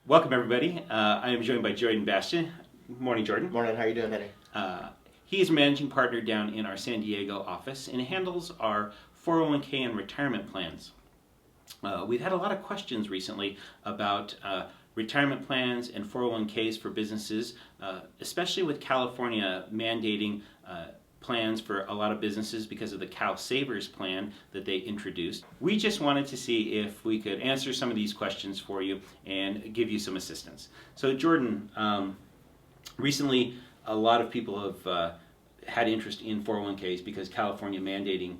Welcome, everybody. I am joined by Jorden and Bastien. Morning, Jorden. Morning, how are you doing, Henry? He is managing partner down in our San Diego office and handles our 401k and retirement plans. We've had a lot of questions recently about retirement plans and 401ks for businesses, especially with California mandating plans for a lot of businesses because of the Cal Savers plan that they introduced. We just wanted to see if we could answer some of these questions for you and give you some assistance. So Jorden, recently a lot of people have had interest in 401ks because California mandating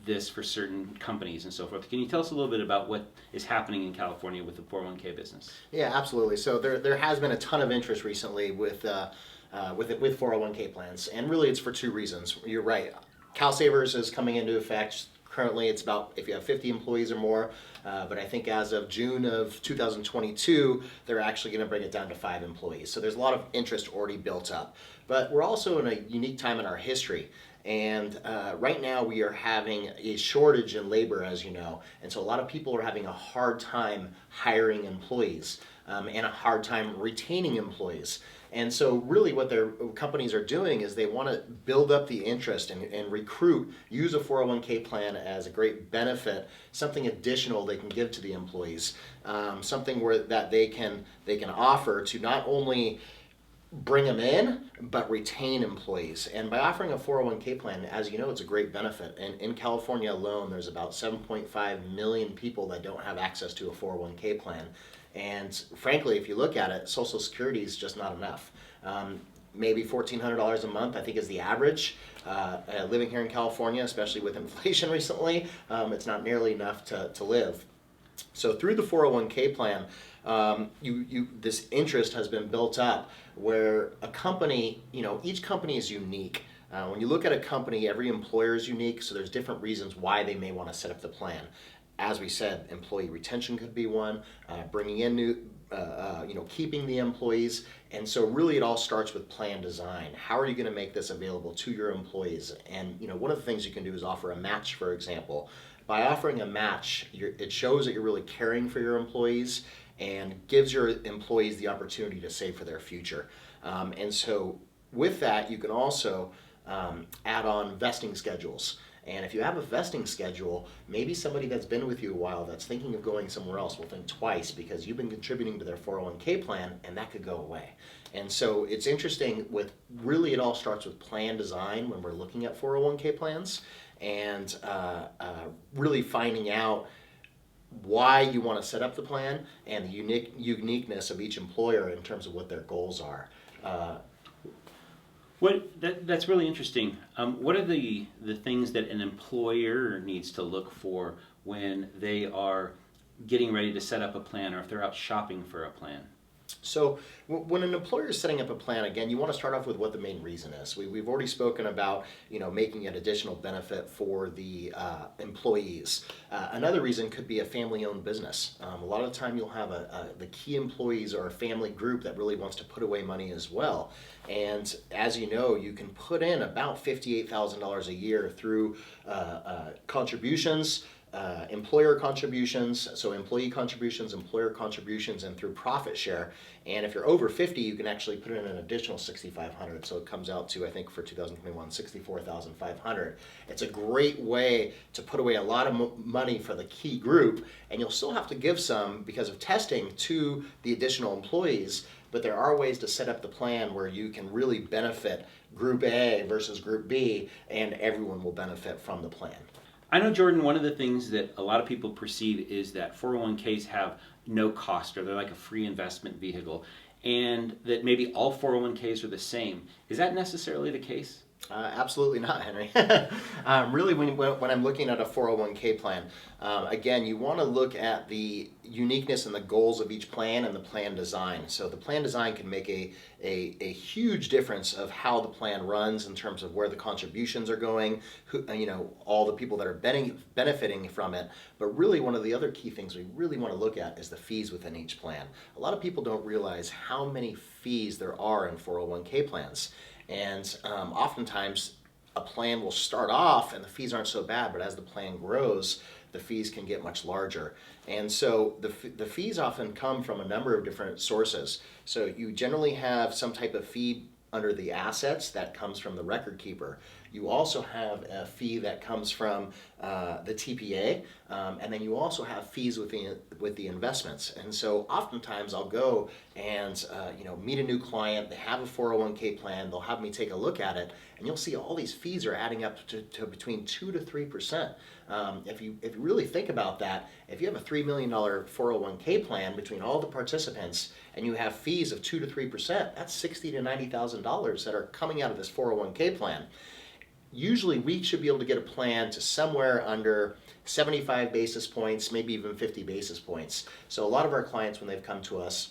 this for certain companies and so forth. Can you tell us a little bit about what is happening in California with the 401k business? Yeah, absolutely. So there has been a ton of interest recently with 401k plans, and really it's for two reasons. You're right. Cal Savers is coming into effect. Currently, it's about if you have 50 employees or more, but I think as of June of 2022, they're actually going to bring it down to 5 employees. So there's a lot of interest already built up. But we're also in a unique time in our history. And right now we are having a shortage in labor, as you know, and so a lot of people are having a hard time hiring employees and a hard time retaining employees. And so really what their companies are doing is they want to build up the interest and recruit, use a 401k plan as a great benefit, something additional they can give to the employees, something that they can offer to not only bring them in, but retain employees. And by offering a 401k plan, as you know, it's a great benefit. And in California alone, there's about 7.5 million people that don't have access to a 401k plan. And frankly, if you look at it, Social Security is just not enough. Maybe $1,400 a month, I think, is the average. Living here in California, especially with inflation recently, it's not nearly enough to live. So through the 401k plan, this interest has been built up where a company, each company is unique. When you look at a company, every employer is unique, so there's different reasons why they may want to set up the plan. As we said, employee retention could be one, bringing in new, keeping the employees. And so really it all starts with plan design. How are you going to make this available to your employees? And one of the things you can do is offer a match, for example. By offering a match, it shows that you're really caring for your employees and gives your employees the opportunity to save for their future. And so with that, you can also add on vesting schedules. And if you have a vesting schedule, maybe somebody that's been with you a while that's thinking of going somewhere else will think twice because you've been contributing to their 401k plan and that could go away. And so it's interesting it all starts with plan design when we're looking at 401k plans and really finding out why you want to set up the plan and the uniqueness of each employer in terms of what their goals are. That's really interesting. What are the things that an employer needs to look for when they are getting ready to set up a plan or if they're out shopping for a plan? So when an employer is setting up a plan, again, you want to start off with what the main reason is. We've already spoken about making an additional benefit for the employees. Another reason could be a family-owned business. A lot of the time you'll have the key employees or a family group that really wants to put away money as well. And as you know, you can put in about $58,000 a year through contributions, employer contributions, so employee contributions, employer contributions, and through profit share. And if you're over 50, you can actually put in an additional $6,500. So it comes out to, I think for 2021, $64,500. It's a great way to put away a lot of money for the key group, and you'll still have to give some because of testing to the additional employees. But there are ways to set up the plan where you can really benefit Group A versus Group B, and everyone will benefit from the plan. I know, Jorden, one of the things that a lot of people perceive is that 401ks have no cost or they're like a free investment vehicle and that maybe all 401ks are the same. Is that necessarily the case? Absolutely not, Henry. Really, when I'm looking at a 401k plan, again, you want to look at the uniqueness and the goals of each plan and the plan design. So the plan design can make a huge difference of how the plan runs in terms of where the contributions are going, all the people that are benefiting from it. But really, one of the other key things we really want to look at is the fees within each plan. A lot of people don't realize how many fees there are in 401k plans. And oftentimes a plan will start off and the fees aren't so bad, but as the plan grows, the fees can get much larger. And so the fees often come from a number of different sources. So you generally have some type of fee under the assets that comes from the record keeper. You also have a fee that comes from the TPA, and then you also have fees with the investments. And so oftentimes I'll go and meet a new client. They have a 401k plan. They'll have me take a look at it, and you'll see all these fees are adding up to between 2 to 3%. If you really think about that, if you have a $3 million 401k plan between all the participants, and you have fees of 2 to 3%, that's $60,000 to $90,000 that are coming out of this 401k plan. Usually we should be able to get a plan to somewhere under 75 basis points, maybe even 50 basis points. So a lot of our clients, when they've come to us,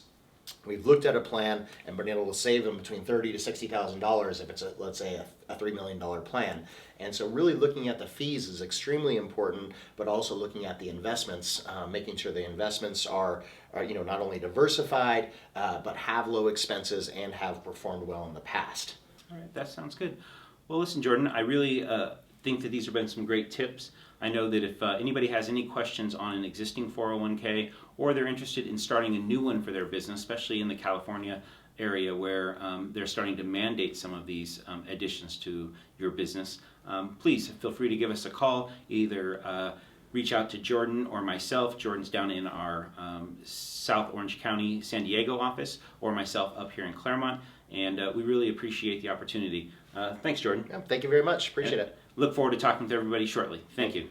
we've looked at a plan and been able to save them between $30,000 to $60,000 if it's let's say a $3 million plan. And so really looking at the fees is extremely important, but also looking at the investments, making sure the investments are not only diversified, but have low expenses and have performed well in the past. All right, that sounds good. Well, listen, Jorden, I really think that these have been some great tips. I know that if anybody has any questions on an existing 401k, or they're interested in starting a new one for their business, especially in the California area where they're starting to mandate some of these additions to your business, please feel free to give us a call. Either reach out to Jorden or myself. Jordan's down in our South Orange County, San Diego office, or myself up here in Claremont. And we really appreciate the opportunity. Thanks, Jorden. Yeah, thank you very much. Appreciate it. Look forward to talking with everybody shortly. Thank you.